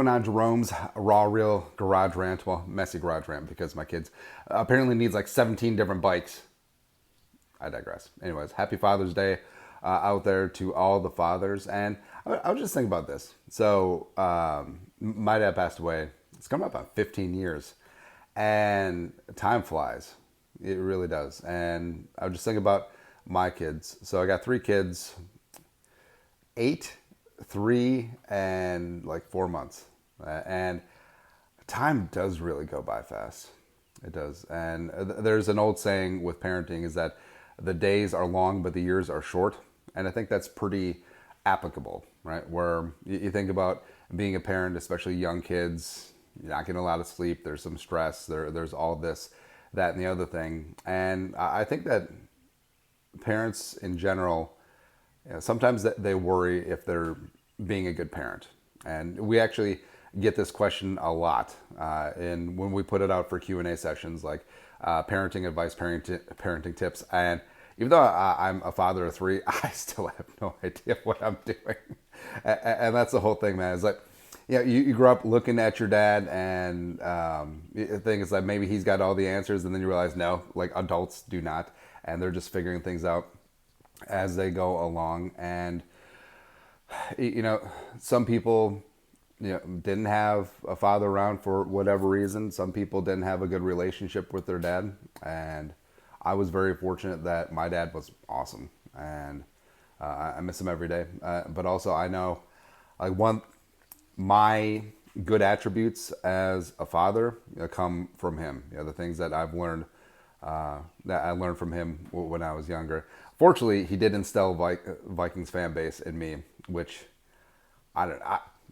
Going on Jerome's raw real garage rant, well, messy garage rant because my kids apparently needs like 17 different bikes. I digress. Anyways, happy Father's Day out there to all the fathers. And I was just thinking about this. So my dad passed away. It's coming up on 15 years, and time flies. It really does. And I was just thinking about my kids. So I got three kids, 8, 3, and like 4 months. And time does really go by fast. It does. And there's an old saying with parenting is that the days are long, but the years are short. And I think that's pretty applicable, right? Where you think about being a parent, especially young kids, you're not getting a lot of sleep. There's some stress. There's all this, that, and the other thing. And I think that parents in general, sometimes they worry if they're being a good parent. And we actually get this question a lot in when we put it out for Q&A sessions, like parenting advice, parenting tips. And even though I'm a father of 3, I still have no idea what I'm doing. And that's the whole thing, man. It's like, you grow up looking at your dad, and the thing is that maybe he's got all the answers, and then you realize, no, like adults do not. And they're just figuring things out as they go along. And, some people didn't have a father around for whatever reason. Some people didn't have a good relationship with their dad. And I was very fortunate that my dad was awesome. And I miss him every day. But also I know like my good attributes as a father come from him. The things that I've learned, that I learned from him when I was younger. Fortunately, he did instill Vikings fan base in me, which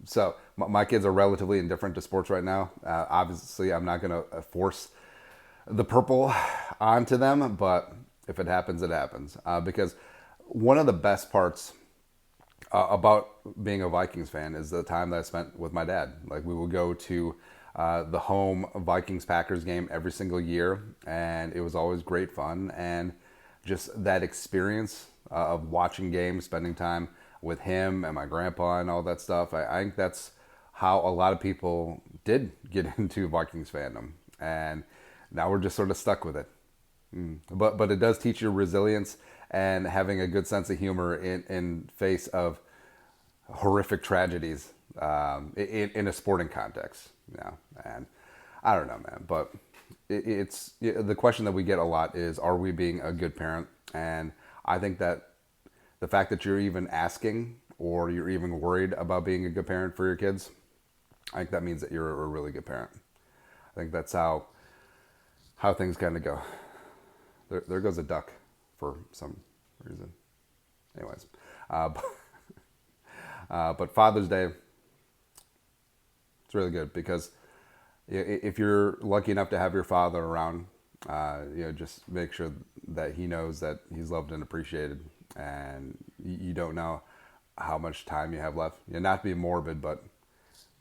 so my kids are relatively indifferent to sports right now. Obviously, I'm not going to force the purple onto them, but if it happens, it happens. Because one of the best parts about being a Vikings fan is the time that I spent with my dad. Like we would go to the home Vikings-Packers game every single year, and it was always great fun. And just that experience of watching games, spending time with him and my grandpa and all that stuff. I think that's how a lot of people did get into Vikings fandom, and now we're just sort of stuck with it. But it does teach you resilience and having a good sense of humor in face of horrific tragedies in a sporting context. And I don't know, man, but it's the question that we get a lot is, are we being a good parent? And I think that the fact that you're even asking or you're even worried about being a good parent for your kids, I think that means that you're a really good parent. I think that's how things kind of go. There goes a duck for some reason. Anyways, but Father's Day, it's really good because if you're lucky enough to have your father around, just make sure that he knows that he's loved and appreciated. And you don't know how much time you have left. Not to be morbid, but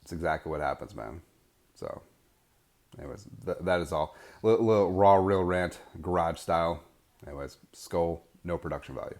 it's exactly what happens, man. So, anyways, that is all. Little raw, real rant, garage style. Anyways, skull, no production value.